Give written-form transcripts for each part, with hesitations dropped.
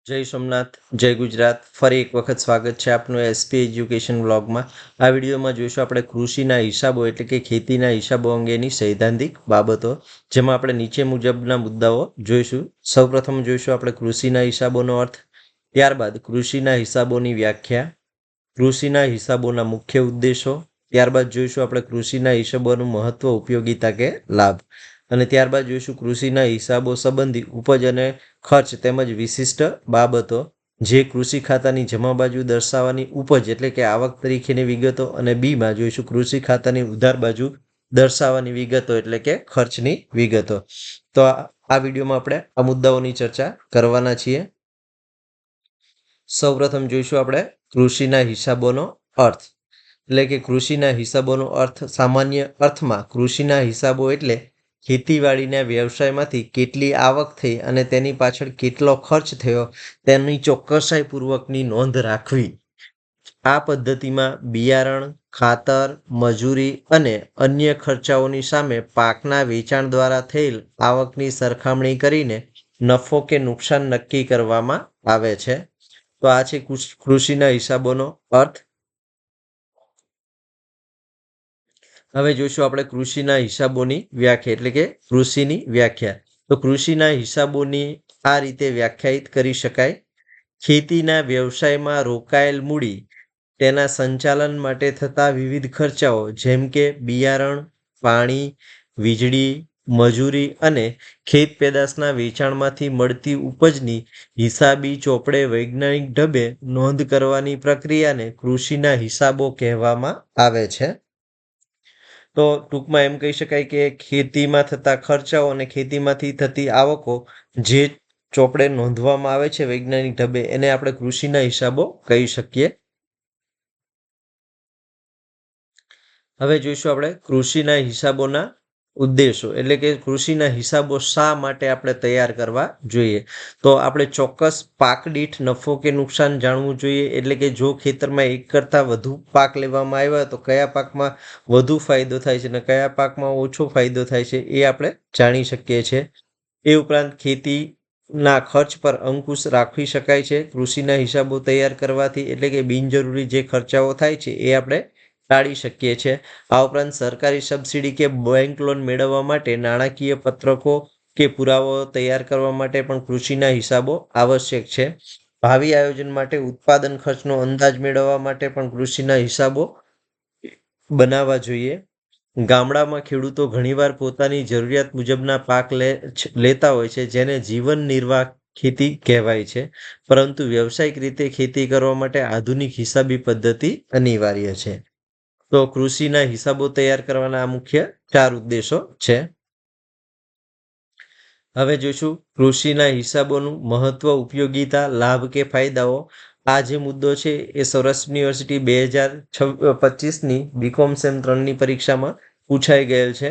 જય સોમનાથ, જય ગુજરાત. ફરી એક વખત સ્વાગત છે આપનું એસપી એજ્યુકેશન વ્લોગમાં. આ વિડીયોમાં જોઈશું આપણે કૃષિના હિસાબો એટલે કે ખેતીના હિસાબો અંગેની સૈદ્ધાંતિક બાબતો, જેમાં આપણે નીચે મુજબના મુદ્દાઓ જોઈશું. સૌપ્રથમ જોઈશું આપણે કૃષિના હિસાબોનો અર્થ, ત્યારબાદ કૃષિના હિસાબોની વ્યાખ્યા, કૃષિના હિસાબોના મુખ્ય ઉદ્દેશો, ત્યારબાદ જોઈશું આપણે કૃષિના હિસાબોનું મહત્વ, ઉપયોગિતા કે લાભ, અને ત્યારબાદ જોઈશું કૃષિના હિસાબો સંબંધી ઉપજ અને ખર્ચ તેમજ વિશિષ્ટ બાબતો, જે કૃષિ ખાતાની જમા બાજુ દર્શાવવાની ઉપજ એટલે કે આવક તરીકેની વિગતો, અને બીમાં જોઈશું કૃષિ ખાતાની ઉધાર બાજુ દર્શાવવાની વિગતો એટલે કે ખર્ચની વિગતો. તો આ વિડીયોમાં આપણે આ મુદ્દાઓની ચર્ચા કરવાના છીએ. સૌપ્રથમ જોઈશું આપણે કૃષિના હિસાબોનો અર્થ, એટલે કે કૃષિના હિસાબોનો અર્થ સામાન્ય અર્થમાં કૃષિના હિસાબો એટલે ખેતીવાડીના વ્યવસાયમાંથી કેટલી આવક થઈ અને તેની પાછળ કેટલો ખર્ચ થયો તેની ચોકસાઈપૂર્વકની નોંધ રાખવી. આ પદ્ધતિમાં બિયારણ, ખાતર, મજૂરી અને અન્ય ખર્ચાઓની સામે પાકના વેચાણ દ્વારા થયેલ આવકની સરખામણી કરીને નફો કે નુકસાન નક્કી કરવામાં આવે છે. તો આ છે કૃષિના હિસાબોનો અર્થ. હવે જોઈશું આપણે કૃષિના હિસાબોની વ્યાખ્યા એટલે કે કૃષિની વ્યાખ્યા. તો કૃષિના હિસાબોની આ રીતે વ્યાખ્યાયિત કરી શકાય: ખેતીના વ્યવસાયમાં રોકાયેલ મૂડી, તેના સંચાલન માટે થતા વિવિધ ખર્ચાઓ જેમ કે બિયારણ, પાણી, વીજળી, મજૂરી અને ખેત પેદાશના વેચાણમાંથી મળતી ઉપજની હિસાબી ચોપડે વૈજ્ઞાનિક ઢબે નોંધ કરવાની પ્રક્રિયાને કૃષિના હિસાબો કહેવામાં આવે છે. તો ટૂંકમાં એમ કહી શકાય કે ખેતીમાં થતા ખર્ચાઓ અને ખેતીમાંથી થતી આવકો જે ચોપડે નોંધવામાં આવે છે વૈજ્ઞાનિક ઢબે, એને આપણે કૃષિના હિસાબો કહી શકીએ. હવે જોઈશું આપણે કૃષિના હિસાબોના ઉદ્દેશો, એટલે કે કૃષિના હિસાબો શા માટે આપણે તૈયાર કરવા જોઈએ. તો આપણે ચોક્કસ પાક દીઠ નફો કે નુકસાન જાણવું જોઈએ, એટલે કે જો ખેતરમાં એક કરતાં વધુ પાક લેવામાં આવ્યા તો કયા પાકમાં વધુ ફાયદો થાય છે અને કયા પાકમાં ઓછો ફાયદો થાય છે એ આપણે જાણી શકીએ છીએ. એ ઉપરાંત ખેતીના ખર્ચ પર અંકુશ રાખી શકાય છે કૃષિના હિસાબો તૈયાર કરવાથી, એટલે કે બિનજરૂરી જે ખર્ચાઓ થાય છે એ આપણે ટાળી શકીએ છીએ. આ ઉપરાંત સરકારી સબસિડી કે બેંક લોન મેળવવા માટે નાણાકીય પત્રકો કે પુરાવાઓ તૈયાર કરવા માટે પણ કૃષિના હિસાબો આવશ્યક છે. ભાવિ આયોજન માટે ઉત્પાદન ખર્ચનો અંદાજ મેળવવા માટે પણ કૃષિના હિસાબો બનાવવા જોઈએ. ગામડામાં ખેડૂતો ઘણીવાર પોતાની જરૂરિયાત મુજબના પાક લેતા હોય છે, જેને જીવન નિર્વાહ ખેતી કહેવાય છે, પરંતુ વ્યવસાયિક રીતે ખેતી કરવા માટે આધુનિક હિસાબી પદ્ધતિ અનિવાર્ય છે. તો કૃષિના હિસાબો તૈયાર કરવાના આ મુખ્ય 4 ઉદ્દેશો છે. હવે જોઈશું કૃષિના હિસાબોનું મહત્વ, ઉપયોગિતા, લાભ કે ફાયદાઓ. આ જે મુદ્દો છે એ સૌરાષ્ટ્ર યુનિવર્સિટી 2025ની બીકોમ સેમ 3ની પરીક્ષામાં પૂછાઈ ગયેલ છે.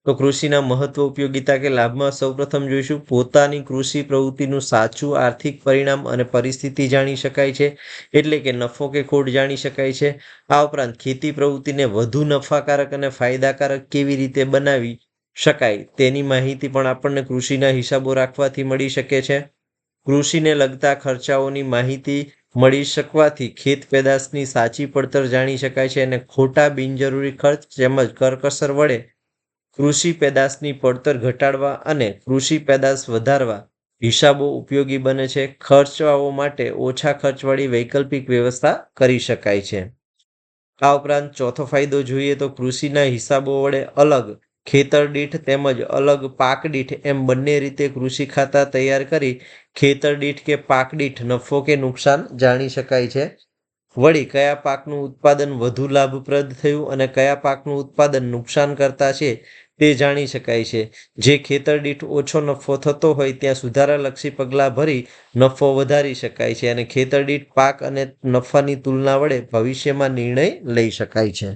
તો કૃષિના મહત્વ, ઉપયોગિતા કે લાભમાં સૌપ્રથમ જોઈશું પોતાની કૃષિ પ્રવૃત્તિનું સાચું આર્થિક પરિણામ અને પરિસ્થિતિ જાણી શકાય છે, એટલે કે નફો કે ખોટ જાણી શકાય છે. આ ઉપરાંત ખેતી પ્રવૃત્તિને વધુ નફાકારક અને ફાયદાકારક કેવી રીતે બનાવી શકાય તેની માહિતી પણ આપણને કૃષિના હિસાબો રાખવાથી મળી શકે છે. કૃષિને લગતા ખર્ચાઓની માહિતી મળી શકવાથી ખેત પેદાશની સાચી પડતર જાણી શકાય છે અને ખોટા બિનજરૂરી ખર્ચ તેમજ કરકસર વડે કૃષિ પેદાશની પડતર ઘટાડવા અને કૃષિ પેદાશ વધારવા હિસાબો ઉપયોગી બને છે. ખર્ચાઓ માટે ઓછા ખર્ચવાળી વૈકલ્પિક વ્યવસ્થા કરી શકાય છે. આ ઉપરાંત ચોથો ફાયદો જોઈએ તો કૃષિના હિસાબો વડે અલગ ખેતર દીઠ તેમજ અલગ પાક દીઠ એમ બંને રીતે કૃષિ ખાતા તૈયાર કરી ખેતર દીઠ કે પાક દીઠ નફો કે નુકસાન જાણી શકાય છે. વળી કયા પાકનું ઉત્પાદન વધુ લાભપ્રદ થયું અને કયા પાકનું ઉત્પાદન નુકસાન કરતા છે તે જાણી શકાય છે. જે ખેતર દીઠ ઓછો નફો થતો હોય ત્યાં સુધારાલક્ષી પગલાં ભરી નફો વધારી શકાય છે અને ખેતર દીઠ પાક અને નફાની તુલના વડે ભવિષ્યમાં નિર્ણય લઈ શકાય છે.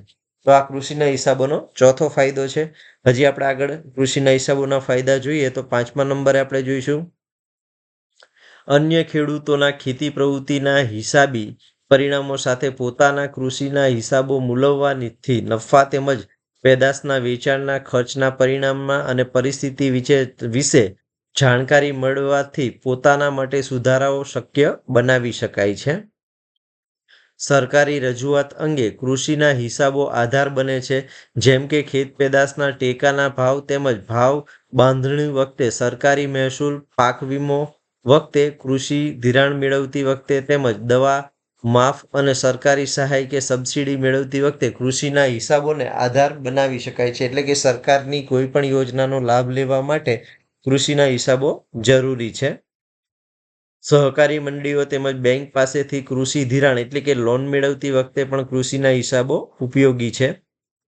તો આ કૃષિના હિસાબોનો ચોથો ફાયદો છે. હજી આપણે આગળ કૃષિના હિસાબોના ફાયદા જોઈએ તો 5મા નંબરે આપણે જોઈશું અન્ય ખેડૂતોના ખેતી પ્રવૃત્તિના હિસાબી પરિણામો સાથે પોતાના કૃષિના હિસાબો મૂલવવાથી નફા તેમજ પેદાશના વેચાણના ખર્ચના પરિણામમાં અને પરિસ્થિતિ વિશે જાણકારી મળવાથી પોતાના માટે સુધારાઓ શક્ય બનાવી શકાય છે. સરકારી રજૂઆત અંગે કૃષિના હિસાબો આધાર બને છે, જેમ કે ખેત પેદાશના ટેકાના ભાવ તેમજ ભાવ બાંધણી વખતે, સરકારી મહેસૂલ, પાક વીમો વખતે, કૃષિ ધિરાણ મેળવતી વખતે તેમજ દવા માફ અને સરકારી સહાય કે સબસિડી મેળવતી વખતે કૃષિના હિસાબોને આધાર બનાવી શકાય છે. એટલે કે સરકારની કોઈ પણ યોજનાનો લાભ લેવા માટે કૃષિના હિસાબો જરૂરી છે. સહકારી મંડળીઓ તેમજ બેંક પાસેથી કૃષિ ધિરાણ એટલે કે લોન મેળવતી વખતે પણ કૃષિના હિસાબો ઉપયોગી છે.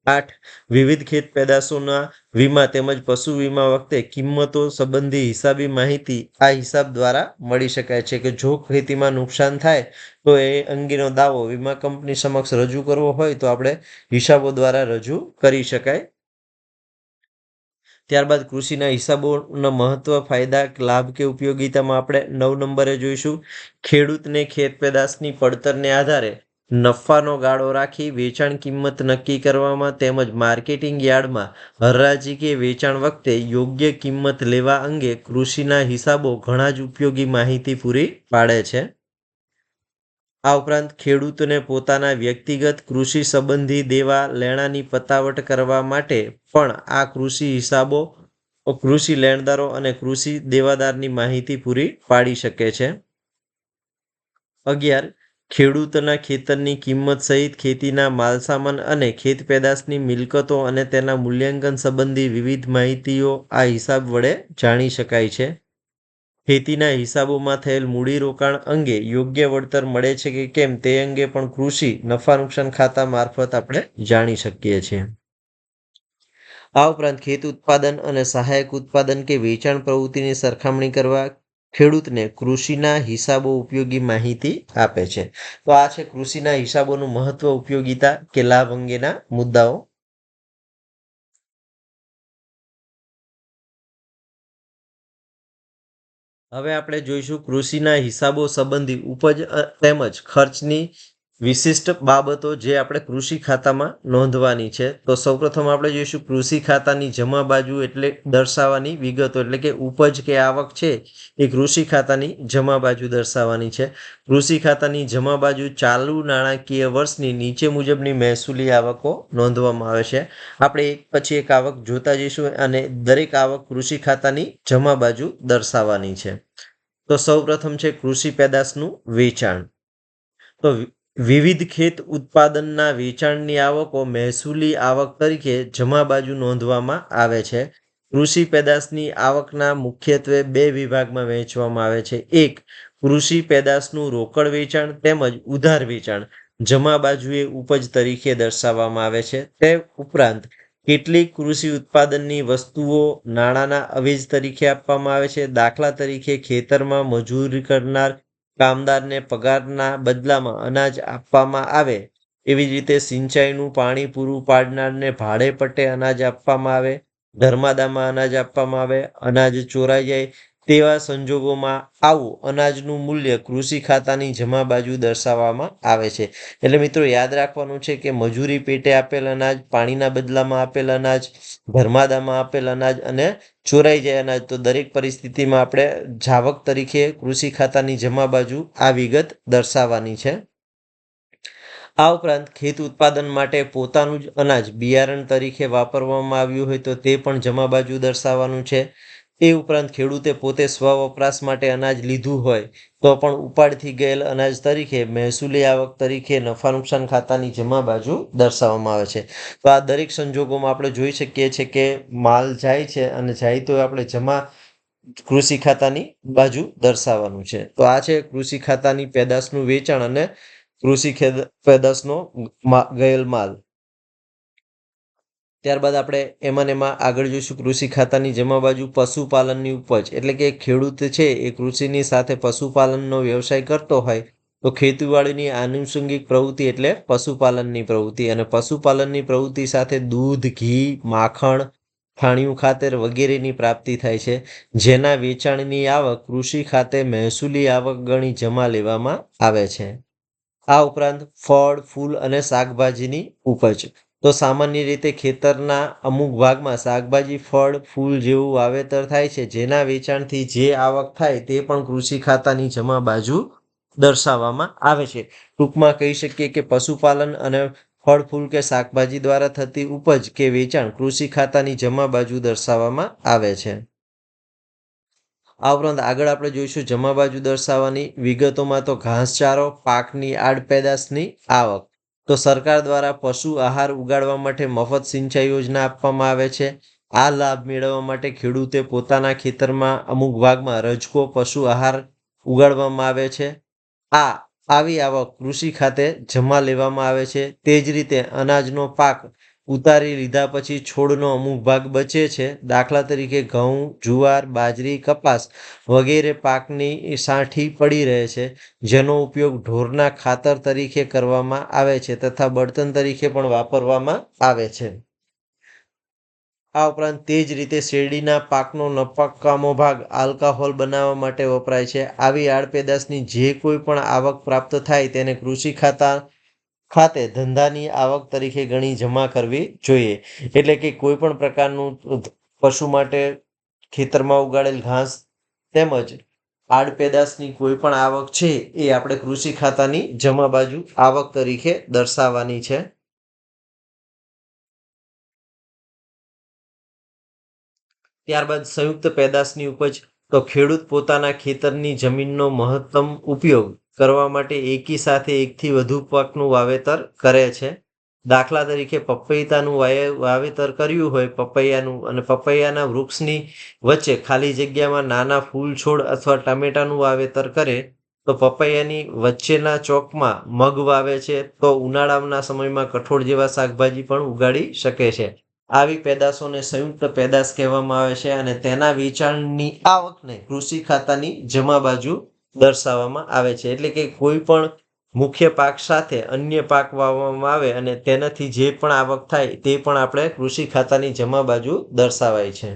8. વિવિધ ખેત પેદાશોના વીમા તેમજ પશુ વીમા વખતે કિંમતો સંબંધી હિસાબી માહિતી આ હિસાબ દ્વારા મળી શકાય છે. કે જો ખેતીમાં નુકસાન થાય તો એ અંગેનો દાવો વીમા કંપની સમક્ષ રજૂ કરવો હોય તો આપણે હિસાબો દ્વારા રજૂ કરી શકાય. ત્યારબાદ કૃષિના હિસાબોના મહત્વ, ફાયદા, લાભ કે ઉપયોગિતામાં આપણે 9 નંબરે જોઈશું. ખેડૂતને ખેત પેદાશની પડતરને આધારે નફાનો ગાળો રાખી વેચાણ કિંમત નક્કી કરવામાં તેમજ માર્કેટિંગ યાર્ડમાં હરાજી કે વેચાણ વખતે યોગ્ય કિંમત લેવા અંગે કૃષિના હિસાબો ઘણા જ ઉપયોગી માહિતી પૂરી પાડે છે. આ ઉપરાંત ખેડૂતોને પોતાના વ્યક્તિગત કૃષિ સંબંધી દેવા લેણાની પતાવટ કરવા માટે પણ આ કૃષિ હિસાબો કૃષિ લેણદારો અને કૃષિ દેવાદારની માહિતી પૂરી પાડી શકે છે. 11. ખેડૂતના ખેતરની કિંમત સહિત ખેતીના માલસામાન અને ખેત પેદાશની મિલકતો અને તેના મૂલ્યાંકન સંબંધી વિવિધ માહિતીઓ આ હિસાબ વડે જાણી શકાય છે. ખેતીના હિસાબોમાં થયેલ મૂડીરોકાણ અંગે યોગ્ય વળતર મળે છે કે કેમ તે અંગે પણ કૃષિ નફા નુકસાન ખાતા મારફત આપણે જાણી શકીએ છીએ. આ ઉપરાંત ખેત ઉત્પાદન અને સહાયક ઉત્પાદન કે વેચાણ પ્રવૃત્તિની સરખામણી કરવા ખેડૂતને કૃષિના હિસાબો ઉપયોગી માહિતી આપે છે. તો આ છે કૃષિના હિસાબોનું મહત્વ, ઉપયોગિતા કે લાભ અંગેના મુદ્દાઓ. હવે આપણે જોઈશું કૃષિના હિસાબો સંબંધી ઉપજ તેમજ ખર્ચની વિશિષ્ટ બાબતો જે આપણે કૃષિ ખાતામાં નોંધવાની છે. તો સૌપ્રથમ આપણે જોઈશું કૃષિ ખાતાની જમા બાજુ એટલે દર્શાવવાની વિગતો, એટલે કે ઉપજ કે આવક છે એ કૃષિ ખાતાની જમા બાજુ દર્શાવવાની છે. કૃષિ ખાતાની જમા બાજુ ચાલુ નાણાકીય વર્ષની નીચે મુજબની મહેસૂલી આવકો નોંધવામાં આવે છે. આપણે એક પછી એક આવક જોતા જઈશું અને દરેક આવક કૃષિ ખાતાની જમા બાજુ દર્શાવવાની છે. તો સૌપ્રથમ છે કૃષિ પેદાશનું વેચાણ. તો વિવિધ ખેત ઉત્પાદનના વેચાણની આવકો મહેસૂલી આવક તરીકે જમા બાજુ નોંધવામાં આવે છે. કૃષિ પેદાશની આવકના મુખ્યત્વે 2 વિભાગમાં વહેંચવામાં આવે છે. એક, કૃષિ પેદાશનું રોકડ વેચાણ તેમજ ઉધાર વેચાણ જમા બાજુએ ઉપજ તરીકે દર્શાવવામાં આવે છે. તે ઉપરાંત કેટલીક કૃષિ ઉત્પાદનની વસ્તુઓ નાણાંના અવેજ તરીકે આપવામાં આવે છે. દાખલા તરીકે ખેતરમાં મજૂરી કરનાર કામદારને પગારના બદલામાં અનાજ આપવામાં આવે, એવી જ રીતે સિંચાઈનું પાણી પૂરું પાડનારને ભાડે પટ્ટે અનાજ આપવામાં આવે, ધર્માદામાં અનાજ આપવામાં આવે, અનાજ ચોરાઈ જાય તેવા સંજોગોમાં આવું અનાજનું મૂલ્ય કૃષિ ખાતાની જમા બાજુ દર્શાવવામાં આવે છે. એટલે મિત્રો યાદ રાખવાનું છે કે મજૂરી પેટે આપેલ અનાજ, પાણીના બદલામાં આપેલ અનાજ, ધર્માદામાં આપેલ અનાજ અને ચોરાઈ જાય અનાજ, તો દરેક પરિસ્થિતિમાં આપણે જાવક તરીકે કૃષિ ખાતાની જમા બાજુ આ વિગત દર્શાવવાની છે. આ ઉપરાંત ખેત ઉત્પાદન માટે પોતાનું જ અનાજ બિયારણ તરીકે વાપરવામાં આવ્યું હોય તો તે પણ જમા બાજુ દર્શાવવાનું છે. એ ઉપરાંત ખેડૂતે પોતે સ્વ વપરાશ માટે અનાજ લીધું હોય તો પણ ઉપાડથી ગયેલ અનાજ તરીકે મહેસૂલી આવક તરીકે નફા નુકસાન ખાતાની જમા બાજુ દર્શાવવામાં આવે છે. તો આ દરેક સંજોગોમાં આપણે જોઈ શકીએ છીએ કે માલ જાય છે અને જાય તો આપણે જમા કૃષિ ખાતાની બાજુ દર્શાવવાનું છે. તો આ છે કૃષિ ખાતાની પેદાશનું વેચાણ અને કૃષિ પેદાશનો ગયેલ માલ. ત્યારબાદ આપણે એમાં આગળ જોઈશું કૃષિ ખાતાની જમા બાજુ પશુપાલનની ઉપજ, એટલે કે ખેડૂત છે એ કૃષિની સાથે પશુપાલનનો વ્યવસાય કરતો હોય તો ખેતીવાડીની આનુષંગિક પ્રવૃત્તિ એટલે પશુપાલનની પ્રવૃત્તિ, અને પશુપાલનની પ્રવૃત્તિ સાથે દૂધ, ઘી, માખણ, છાણિયું ખાતર વગેરેની પ્રાપ્તિ થાય છે, જેના વેચાણની આવક કૃષિ ખાતે મહેસૂલી આવક ગણી જમા લેવામાં આવે છે. આ ઉપરાંત ફળ, ફૂલ અને શાકભાજીની ઉપજ. તો સામાન્ય રીતે ખેતરના અમુક ભાગમાં શાકભાજી, ફળ, ફૂલ જેવું વાવેતર થાય છે, જેના વેચાણથી જે આવક થાય તે પણ કૃષિ ખાતાની જમા બાજુ દર્શાવવામાં આવે છે. ટૂંકમાં કહી શકીએ કે પશુપાલન અને ફળ, ફૂલ કે શાકભાજી દ્વારા થતી ઉપજ કે વેચાણ કૃષિ ખાતાની જમા બાજુ દર્શાવવામાં આવે છે. આ ઉપરાંત આગળ આપણે જોઈશું જમા બાજુ દર્શાવવાની વિગતોમાં તો ઘાસચારો, પાકની આડપેદાશની આવક. તો સરકાર દ્વારા પશુ આહાર ઉગાડવા માટે મફત સિંચાઈ યોજના આપવામાં આવે છે. આ લાભ મેળવવા માટે ખેડૂતે પોતાના ખેતરમાં અમુક ભાગમાં રજકો પશુ આહાર ઉગાડવામાં આવે છે. આવી આવક કૃષિ ખાતે જમા લેવામાં આવે છે. તે જ રીતે અનાજનો પાક ઉતારી લીધા પછી છોડનો અમુક ભાગ બચે છે. દાખલા તરીકે ઘઉં, જુવાર, બાજરી, કપાસ વગેરે પાકની સાંઠી પડી રહે છે, જેનો ઉપયોગ ઢોરના ખાતર તરીકે કરવામાં આવે છે તથા બળતણ તરીકે પણ વાપરવામાં આવે છે. આ ઉપરાંત તે જ રીતે શેરડીના પાકનો નકામો ભાગ આલ્કોહોલ બનાવવા માટે વપરાય છે. આવી આડપેદાશની જે કોઈ પણ આવક પ્રાપ્ત થાય તેને કૃષિ ખાતે ધંધાની આવક તરીકે ગણી જમા કરવી જોઈએ. એટલે કે કોઈ પણ પ્રકારનું પશુ માટે ખેતરમાં ઉગાડેલ ઘાસ તેમજ આડપેદાશની કોઈ પણ આવક છે એ આપણે કૃષિ ખાતાની જમા બાજુ આવક તરીકે દર્શાવવાની છે. ત્યારબાદ સંયુક્ત પેદાશની ઉપજ. તો ખેડૂત પોતાના ખેતરની જમીનનો મહત્તમ ઉપયોગ કરવા માટે એકી સાથે એકથી વધુ પાકનું વાવેતર કરે છે. દાખલા તરીકે પપૈયાનું વાવેતર કર્યું હોય પપૈયાનું, અને પપૈયાના વૃક્ષની વચ્ચે ખાલી જગ્યામાં નાના ફૂલ છોડ અથવા ટામેટાનું વાવેતર કરે, તો પપૈયાની વચ્ચેના ચોકમાં મગ વાવે છે, તો ઉનાળાના સમયમાં કઠોળ જેવા શાકભાજી પણ ઉગાડી શકે છે. આવી પેદાશોને સંયુક્ત પેદાશ કહેવામાં આવે છે અને તેના વેચાણની આવકને કૃષિ ખાતાની જમા બાજુ દર્શાવવામાં આવે છે. એટલે કે કોઈ પણ મુખ્ય પાક સાથે અન્ય પાક વાવવામાં આવે અને તેનાથી જે પણ આવક થાય તે પણ આપણે કૃષિ ખાતાની જમા બાજુ દર્શાવાય છે.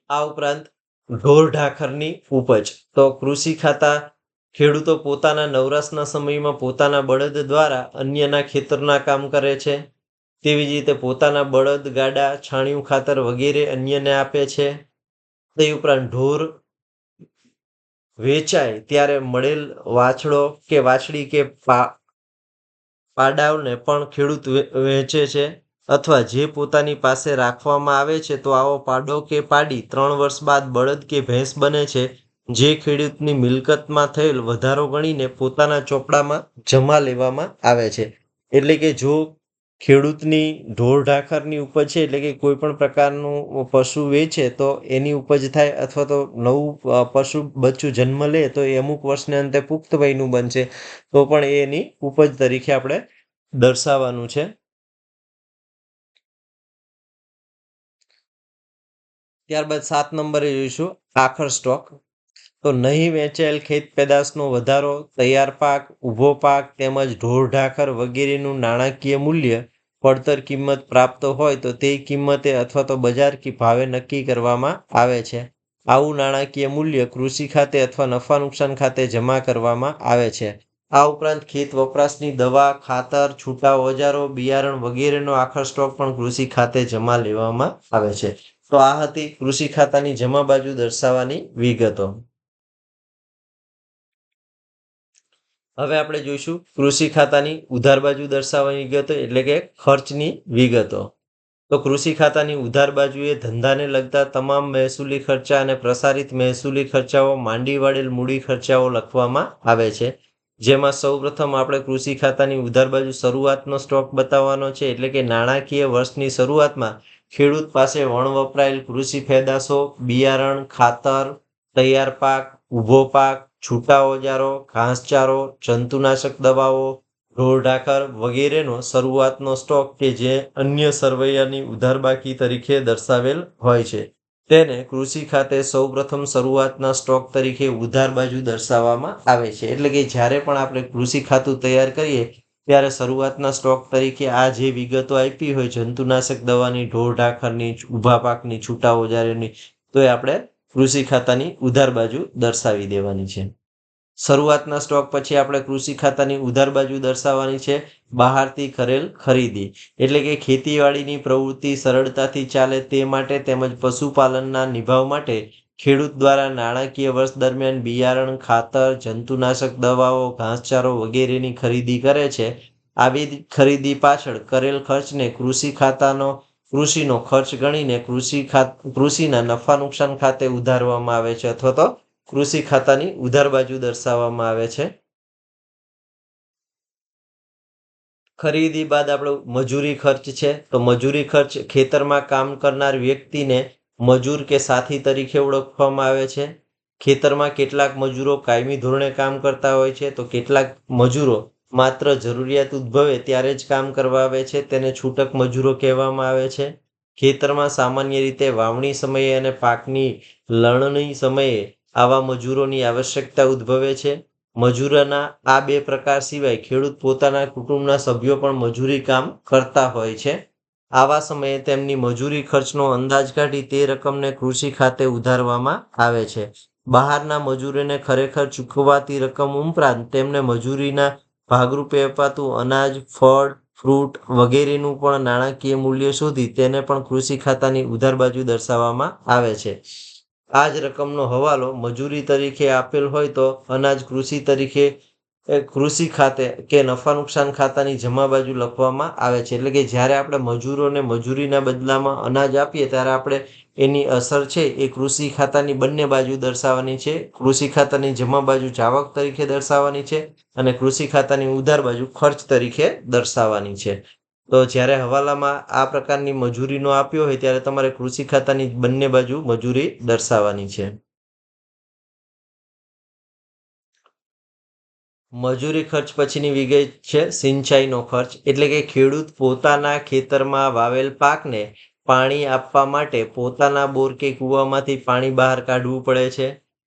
આ ઉપરાંત ઢોર ઢાખરની ઉપજ. તો કૃષિ ખાતા ખેડૂતો પોતાના નવરાશના સમયમાં પોતાના બળદ દ્વારા અન્યના ખેતરના કામ કરે છે. તેવી જ રીતે પોતાના બળદ, ગાડા, છાણિયું ખાતર વગેરે અન્યને આપે છે. તે ઉપરાંત ઢોર વેચાય ત્યારે મળેલ વાછડો કે વાછડી કે પાડાઓને પણ ખેડૂત વેચે છે, અથવા જે પોતાની પાસે રાખવામાં આવે છે તો આવો પાડો કે પાડી 3 વર્ષ બાદ બળદ કે ભેંસ બને છે, જે ખેડૂતની મિલકતમાં થયેલ વધારો ગણીને પોતાના ચોપડામાં જમા લેવામાં આવે છે. એટલે કે જો ખેડૂતની ઢોર ઢાખરની ઉપજ છે, એટલે કે કોઈ પણ પ્રકારનું પશુ વેચે તો એની ઉપજ થાય, અથવા તો નવું પશુ બચ્ચું જન્મ લે તો એ અમુક વર્ષને અંતે પુખ્ત વયનું બનશે, તો પણ એની ઉપજ તરીકે આપણે દર્શાવવાનું છે. ત્યારબાદ 7 નંબરે જોઈશું આખર સ્ટોક. તો નહીં વેચાયેલ ખેત પેદાશનો વધારો, તૈયાર પાક, ઊભો પાક તેમજ ઢોર ઢાખર વગેરેનું નાણાકીય મૂલ્ય પડતર કિંમત પ્રાપ્ત હોય તો તે કિંમતે અથવા તો બજાર ભાવે નક્કી કરવામાં આવે છે. આવું નાણાકીય મૂલ્ય કૃષિ ખાતે અથવા નફા નુકસાન ખાતે જમા કરવામાં આવે છે. આ ઉપરાંત ખેત વપરાશની દવા, ખાતર, છૂટા ઓજારો, બિયારણ વગેરેનો આખર સ્ટોક પણ કૃષિ ખાતે જમા લેવામાં આવે છે. તો આ હતી કૃષિ ખાતાની જમા બાજુ દર્શાવવાની વિગતો. હવે આપણે જોઈશું કૃષિ ખાતાની ઉધાર બાજુ દર્શાવવાની વિગતો, એટલે કે ખર્ચની વિગતો. તો કૃષિ ખાતાની ઉધાર બાજુએ ધંધાને લગતા તમામ મહેસૂલી ખર્ચા અને પ્રસારિત મહેસૂલી ખર્ચાઓ માંડી વાળેલ મૂડી ખર્ચાઓ લખવામાં આવે છે. જેમાં સૌપ્રથમ આપણે કૃષિ ખાતાની ઉધાર બાજુ શરૂઆતનો સ્ટોક બતાવવાનો છે. એટલે કે નાણાકીય વર્ષની શરૂઆતમાં ખેડૂત પાસે વપરાયેલ કૃષિ પેદાશો, બિયારણ, ખાતર, તૈયાર પાક, ઊભો પાક, છૂટા ઓજારો, ઘાસચારો, જંતુનાશક દવાઓ, ઢોર ઢાખર વગેરેનો શરૂઆતનો સ્ટોક કે જે અન્ય સરવૈયાની ઉધાર બાકી તરીકે દર્શાવેલ હોય છે, તેને કૃષિ ખાતે સૌપ્રથમ શરૂઆતના સ્ટોક તરીકે ઉધાર બાજુ દર્શાવવામાં આવે છે. એટલે કે જ્યારે પણ આપણે કૃષિ ખાતું તૈયાર કરીએ ત્યારે શરૂઆતના સ્ટોક તરીકે આ જે વિગતો આપી હોય જંતુનાશક દવાની, ઢોર ઢાખરની, ઊભા પાકની, છૂટા ઓજારોની, તો એ આપણે કૃષિ ખાતાની ઉધાર બાજુ દર્શાવી દેવાની છે. શરૂઆતના સ્ટોક પછી આપણે કૃષિ ખાતાની ઉધાર બાજુ દર્શાવવાની છે બહારથી કરેલ ખરીદી. એટલે કે ખેતીવાડીની પ્રવૃત્તિ સરળતાથી ચાલે તે માટે તેમજ પશુપાલનના નિભાવ માટે ખેડૂત દ્વારા નાણાકીય વર્ષ દરમિયાન બિયારણ, ખાતર, જંતુનાશક દવાઓ, ઘાસચારો વગેરેની ખરીદી કરે છે. આવી ખરીદી પાછળ કરેલ ખર્ચને કૃષિનો ખર્ચ ગણીને કૃષિના નફા નુકસાન ખાતે ઉધારવામાં આવે છે અથવા તો કૃષિ ખાતાની ઉધાર બાજુ દર્શાવવામાં આવે છે. ખરીદી બાદ આપણો મજૂરી ખર્ચ છે. તો મજૂરી ખર્ચ ખેતરમાં કામ કરનાર વ્યક્તિને મજૂર કે સાથી તરીકે ઓળખવામાં આવે છે. ખેતરમાં કેટલાક મજૂરો કાયમી ધોરણે કામ કરતા હોય છે, તો કેટલાક મજૂરો માત્ર જરૂરિયાત ઉદ્ભવે ત્યારે જ કામ કરવા આવે છે, તેને છૂટક મજૂરો કહેવામાં આવે છે. ખેતરમાં સામાન્ય રીતે વાવણી સમયે અને પાકની લણણી સમયે આવા મજૂરોની આવશ્યકતા ઉદ્ભવે છે. મજૂરોના આ બે પ્રકાર સિવાય ખેડૂત પોતાના કુટુંબના સભ્યો પણ મજૂરી કામ કરતા હોય છે. આવા સમયે તેમની મજૂરી ખર્ચનો અંદાજ કાઢી તે રકમને કૃષિ ખાતે ઉધારવામાં આવે છે. બહારના મજૂરોને ખરેખર ચૂકવાતી રકમ ઉપરાંત તેમને મજૂરીના ભાગરૂપે અપાતું અનાજ, ફળ, ફ્રૂટ વગેરેનું પણ નાણાકીય મૂલ્ય શોધી તેને પણ કૃષિ ખાતાની ઉધાર બાજુ દર્શાવવામાં આવે છે. આ જ રકમનો હવાલો મજૂરી તરીકે આપેલ હોય તો અનાજ કૃષિ ખાતે કે નફા નુકસાન ખાતાની જમા બાજુ લખવામાં આવે છે. એટલે કે જ્યારે આપણે મજૂરોને મજૂરીના બદલામાં અનાજ આપીએ ત્યારે આપણે એની અસર છે એ કૃષિ ખાતાની બંને બાજુ દર્શાવવાની છે. કૃષિ ખાતાની જમા બાજુ જાવક તરીકે દર્શાવવાની છે અને કૃષિ ખાતાની ઉધાર બાજુ ખર્ચ તરીકે દર્શાવવાની છે. તો જ્યારે હવાલામાં આ પ્રકારની મજૂરીનો આપ્યો હોય ત્યારે તમારે કૃષિ ખાતાની બંને બાજુ મજૂરી દર્શાવવાની છે. મજૂરી ખર્ચ પછીની વિગત છે સિંચાઈનો ખર્ચ. એટલે કે ખેડૂત પોતાના ખેતરમાં વાવેલ પાકને પાણી આપવા માટે પોતાના બોર કે કૂવામાંથી પાણી બહાર કાઢવું પડે છે.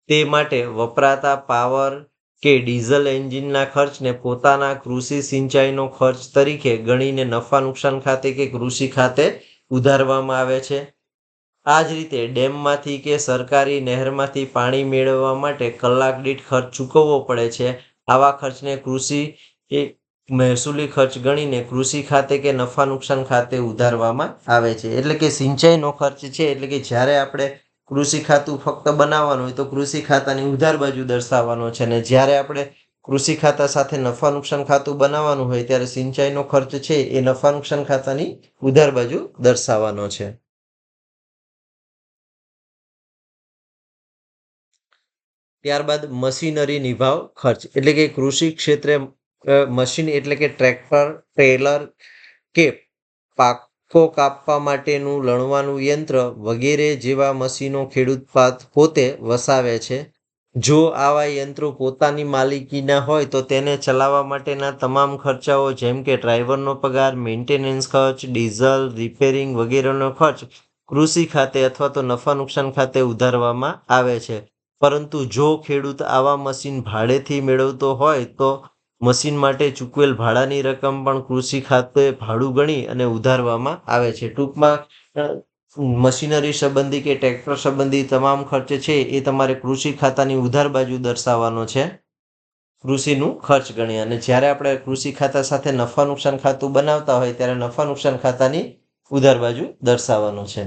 તે માટે વપરાતા પાવર કે ડીઝલ એન્જિનના ખર્ચને પોતાના કૃષિ સિંચાઈનો ખર્ચ તરીકે ગણીને નફા નુકસાન ખાતે કે કૃષિ ખાતે ઉધારવામાં આવે છે. આ જ રીતે ડેમમાંથી કે સરકારી નહેરમાંથી પાણી મેળવવા માટે કલાક દીઠ ખર્ચ ચૂકવવો પડે છે. આવા ખર્ચને મહેસૂલી ખર્ચ ગણીને કૃષિ ખાતે કે નફા નુકસાન ખાતે ઉધારવામાં આવે છે. એટલે કે સિંચાઈનો ખર્ચ છે, એટલે કે જ્યારે આપણે કૃષિ ખાતું ફક્ત બનાવવાનું હોય તો કૃષિ ખાતાની ઉધાર બાજુ દર્શાવવાનો છે, અને જ્યારે આપણે કૃષિ ખાતા સાથે નફા નુકસાન ખાતું બનાવવાનું હોય ત્યારે સિંચાઈનો ખર્ચ છે એ નફા નુકસાન ખાતાની ઉધાર બાજુ દર્શાવવાનો છે. ત્યારબાદ મશીનરી નિભાવ ખર્ચ. એટલે કે કૃષિ ક્ષેત્રે મશીન એટલે કે ટ્રેક્ટર, ટ્રેલર કે પાકો કાપવા માટેનું લણવાનું યંત્ર વગેરે જેવા મશીનો ખેડૂત પોતે વસાવે છે. જો આવા યંત્રો પોતાની માલિકીના હોય તો તેને ચલાવવા માટેના તમામ ખર્ચાઓ જેમ કે ડ્રાઈવરનો પગાર, મેન્ટેનન્સ ખર્ચ, ડીઝલ, રિપેરિંગ વગેરેનો ખર્ચ કૃષિ ખાતે અથવા તો નફા નુકસાન ખાતે ઉધારવામાં આવે છે. પરંતુ જો ખેડૂત આવા મશીન ભાડેથી મેળવતો હોય તો મશીન માટે ચૂકવેલ ભાડાની રકમ પણ કૃષિ ખાતે ભાડું ગણી અને ઉધારવામાં આવે છે. ટૂંકમાં મશીનરી સંબંધી કે ટ્રેક્ટર સંબંધી તમામ ખર્ચ છે એ તમારે કૃષિ ખાતાની ઉધાર બાજુ દર્શાવવાનો છે કૃષિનું ખર્ચ ગણી. અને જ્યારે આપણે કૃષિ ખાતા સાથે નફા નુકસાન ખાતું બનાવતા હોય ત્યારે નફા નુકસાન ખાતાની ઉધાર બાજુ દર્શાવવાનો છે.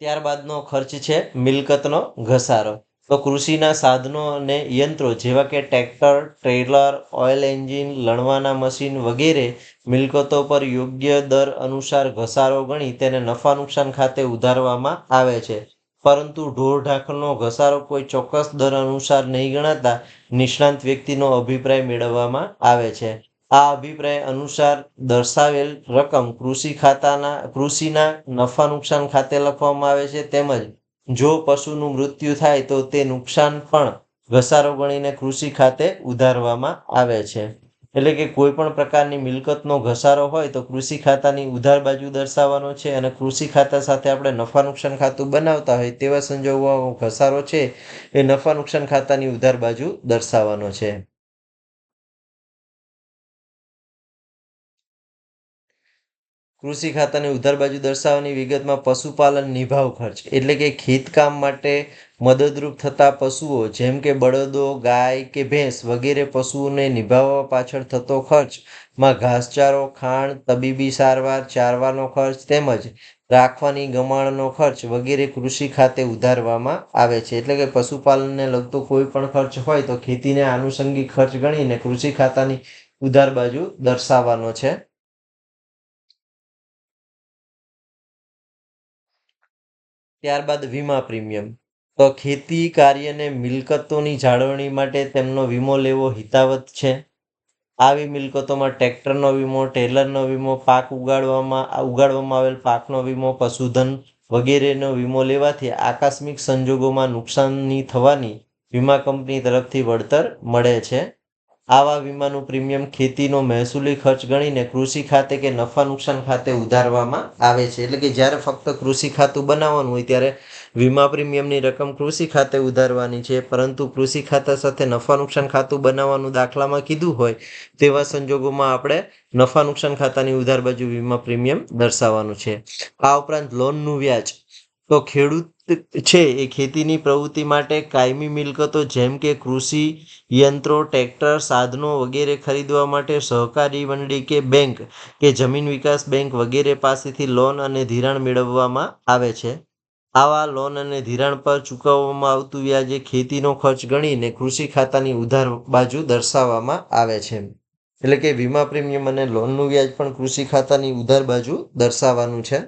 ત્યારબાદનો ખર્ચ છે મિલકતનો ઘસારો. તો કૃષિના સાધનો અને યંત્રો જેવા કે ટ્રેક્ટર, ટ્રેલર, ઓઇલ એન્જિન, લણવાના મશીન વગેરે મિલકતો પર યોગ્ય દર અનુસાર ઘસારો ગણી તેને નફા નુકસાન ખાતે ઉધારવામાં આવે છે. પરંતુ ઢોર ઢાંખરનો ઘસારો કોઈ ચોક્કસ દર અનુસાર નહીં ગણાતા નિષ્ણાંત વ્યક્તિનો અભિપ્રાય મેળવવામાં આવે છે. આ અભિપ્રાય અનુસાર દર્શાવેલ રકમ કૃષિના નફા નુકસાન ખાતે લખવામાં આવે છે. તેમજ જો પશુનું મૃત્યુ થાય તો તે નુકસાન પણ ઘસારો ગણીને કૃષિ ખાતે ઉધારવામાં આવે છે. એટલે કે કોઈ પણ પ્રકારની મિલકતનો ઘસારો હોય તો કૃષિ ખાતાની ઉધાર બાજુ દર્શાવવાનો છે, અને કૃષિ ખાતા સાથે આપણે નફા નુકસાન ખાતું બનાવતા હોય તેવા સંજોગોમાં ઘસારો છે એ નફા નુકસાન ખાતાની ઉધાર બાજુ દર્શાવવાનો છે. કૃષિ ખાતાની ઉધાર બાજુ દર્શાવવાની વિગતમાં પશુપાલન નિભાવ ખર્ચ એટલે કે ખેતકામ માટે મદદરૂપ થતા પશુઓ જેમ કે બળદો, ગાય કે ભેંસ વગેરે પશુઓને નિભાવવા પાછળ થતો ખર્ચમાં ઘાસચારો, ખાણ, તબીબી સારવાર, ચારવાનો ખર્ચ તેમજ રાખવાની ગમાણનો ખર્ચ વગેરે કૃષિ ખાતે ઉધારવામાં આવે છે. એટલે કે પશુપાલનને લગતો કોઈ પણ ખર્ચ હોય તો ખેતીને આનુષંગિક ખર્ચ ગણીને કૃષિ ખાતાની ઉધાર બાજુ દર્શાવવાનો છે. ત્યારબાદ વીમા પ્રીમિયમ. તો ખેતી કાર્યને મિલકતોની જાળવણી માટે તેમનો વીમો લેવો હિતાવત છે. આવી મિલકતોમાં ટ્રેક્ટરનો વીમો, ટેલરનો વીમો, પાક ઉગાડવામાં આવેલ પાકનો વીમો, પશુધન વગેરેનો વીમો લેવાથી આકસ્મિક સંજોગોમાં નુકસાની થવાની વીમા કંપની તરફથી વળતર મળે છે. આવા વીમાનું પ્રીમિયમ ખેતીનો મહેસૂલી ખર્ચ ગણીને કૃષિ ખાતે કે નફા નુકસાન ખાતે ઉધારવામાં આવે છે. એટલે કે જ્યારે ફક્ત કૃષિ ખાતું બનાવવાનું હોય ત્યારે વીમા પ્રીમિયમની રકમ કૃષિ ખાતે ઉધારવાની છે, પરંતુ કૃષિ ખાતા સાથે નફા નુકસાન ખાતું બનાવવાનું દાખલામાં કીધું હોય તેવા સંજોગોમાં આપણે નફા નુકસાન ખાતાની ઉધાર બાજુ વીમા પ્રીમિયમ દર્શાવવાનું છે. આ ઉપરાંત લોનનું વ્યાજ. તો ખેડૂત છે એ ખેતીની પ્રવૃત્તિ માટે કાયમી મિલકતો જેમ કે કૃષિ યંત્રો, ટ્રેક્ટર, સાધનો વગેરે ખરીદવા માટે સહકારી મંડળી કે બેંક કે જમીન વિકાસ બેંક વગેરે પાસેથી લોન અને ધિરાણ મેળવવામાં આવે છે. આવા લોન અને ધિરાણ પર ચૂકવવામાં આવતું વ્યાજ એ ખેતીનો ખર્ચ ગણીને કૃષિ ખાતાની ઉધાર બાજુ દર્શાવવામાં આવે છે. એટલે કે વીમા પ્રીમિયમ અને લોનનું વ્યાજ પણ કૃષિ ખાતાની ઉધાર બાજુ દર્શાવવાનું છે.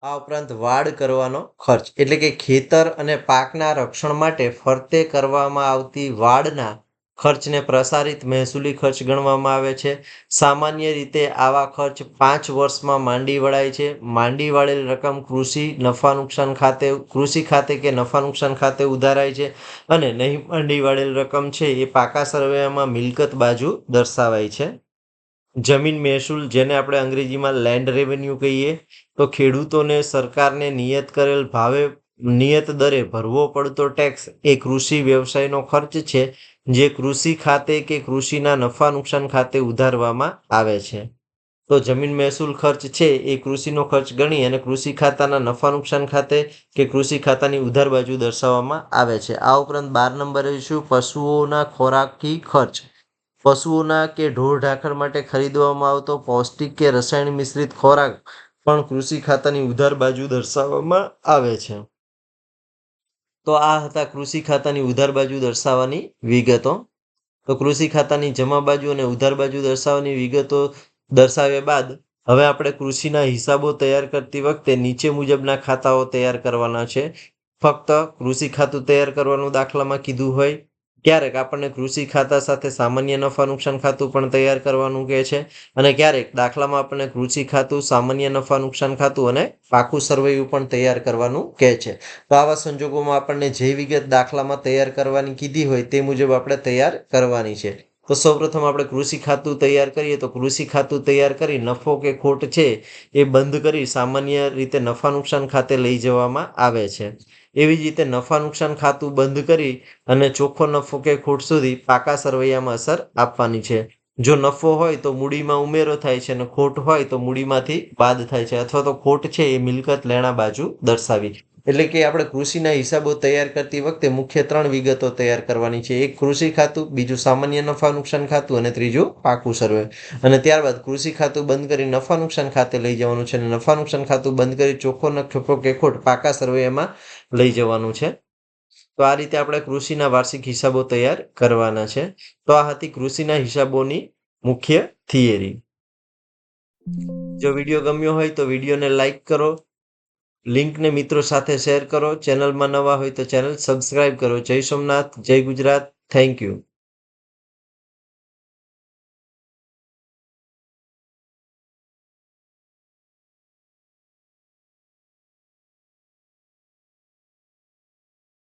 આ ઉપરાંત વાડ કરવાનો ખર્ચ એટલે કે ખેતર અને પાકના રક્ષણ માટે ફરતે કરવામાં આવતી વાડના ખર્ચને પ્રસારિત મહેસૂલી ખર્ચ ગણવામાં આવે છે. સામાન્ય રીતે આવા ખર્ચ 5 વર્ષમાં માંડી વળાય છે. માંડી વાળેલ રકમ કૃષિ ખાતે કે નફા નુકસાન ખાતે ઉધારાય છે અને નહીં માંડી વાળેલ રકમ છે એ પાકા સરવૈયામાં મિલકત બાજુ દર્શાવાય છે. જમીન મહેસૂલ જેને આપણે અંગ્રેજીમાં લેન્ડ રેવન્યુ કહીએ, તો ખેડૂતોને સરકારને નિયત દરે ભરવો પડતો ટેક્સ એ કૃષિ વ્યવસાયનો ખર્ચ છે જે કૃષિ ખાતે કે કૃષિના નફા નુકસાન ખાતે ઉધારવામાં આવે છે. તો જમીન મહેસૂલ ખર્ચ છે એ કૃષિનો ખર્ચ ગણી અને કૃષિ ખાતાના નફા નુકસાન ખાતે કે કૃષિ ખાતાની ઉધાર બાજુ દર્શાવવામાં આવે છે. આ ઉપરાંત 12 નંબરે શું પશુઓના ખોરાકી ખર્ચ. પશુઓના કે ઢોર ઢાંખર માટે ખરીદવામાં આવતો પૌષ્ટિક કે રસાયણ મિશ્રિત ખોરાક પણ કૃષિ ખાતાની ઉધાર બાજુ દર્શાવવામાં આવે છે. તો આ હતા કૃષિ ખાતાની ઉધાર બાજુ દર્શાવવાની વિગતો. તો કૃષિ ખાતાની જમા બાજુ અને ઉધાર બાજુ દર્શાવવાની વિગતો દર્શાવ્યા બાદ હવે આપણે કૃષિના હિસાબો તૈયાર કરતી વખતે નીચે મુજબના ખાતાઓ તૈયાર કરવાના છે. ફક્ત કૃષિ ખાતું તૈયાર કરવાનું દાખલામાં કીધું હોય, ક્યારેક આપણને કૃષિ ખાતા સાથે સામાન્ય નફા નુકસાન ખાતું પણ તૈયાર કરવાનું કહે છે અને ક્યારેક દાખલામાં આપણને કૃષિ ખાતું, સામાન્ય નફા નુકસાન ખાતું અને પાકું સરવૈયું પણ તૈયાર કરવાનું કહે છે. તો આવા સંજોગોમાં આપણને જે વિગત દાખલામાં તૈયાર કરવાની કીધી હોય તે મુજબ આપણે તૈયાર કરવાની છે. તો સૌપ્રથમ આપણે કૃષિ ખાતું તૈયાર કરીએ તો કૃષિ ખાતું તૈયાર કરી નફો કે ખોટ છે એ બંધ કરી સામાન્ય રીતે નફા નુકસાન ખાતે લઈ જવામાં આવે છે. એવી જ રીતે નફા નુકસાન ખાતું બંધ કરી અને ચોખ્ખો નફો કે ખોટ સુધી પાકા સરવૈયામાં અસર આપવાની છે. જો નફો હોય તો મૂડીમાં ઉમેરો થાય છે અને ખોટ હોય તો મૂડીમાંથી બાદ થાય છે, અથવા તો ખોટ છે એ મિલકત લેણા બાજુ દર્શાવી. એટલે કે આપણે કૃષિના હિસાબો તૈયાર કરતી વખતે મુખ્ય 3 વિગતો તૈયાર કરવાની છે. એક કૃષિ ખાતું, બીજું સામાન્ય નફા નુકસાન ખાતું અને ત્રીજું પાકું સરવૈયું. અને ત્યારબાદ કૃષિ ખાતું બંધ કરી નફા નુકસાન ખાતે લઈ જવાનું છે અને નફા નુકસાન ખાતું બંધ કરી ચોખ્ખો નફો કે ખોટ પાકા સરવૈયામાં લઈ જવાનું છે. તો આ રીતે આપણે કૃષિના વાર્ષિક હિસાબો તૈયાર કરવાના છે. તો આ હતી કૃષિના હિસાબોની મુખ્ય થિયરી. જો વિડીયો ગમ્યો હોય તો વિડીયોને લાઈક કરો, લિંકને મિત્રો સાથે શેર કરો, ચેનલમાં નવા હોય તો ચેનલ સબસ્ક્રાઇબ કરો. જય સોમનાથ, જય ગુજરાત, થેન્ક યુ.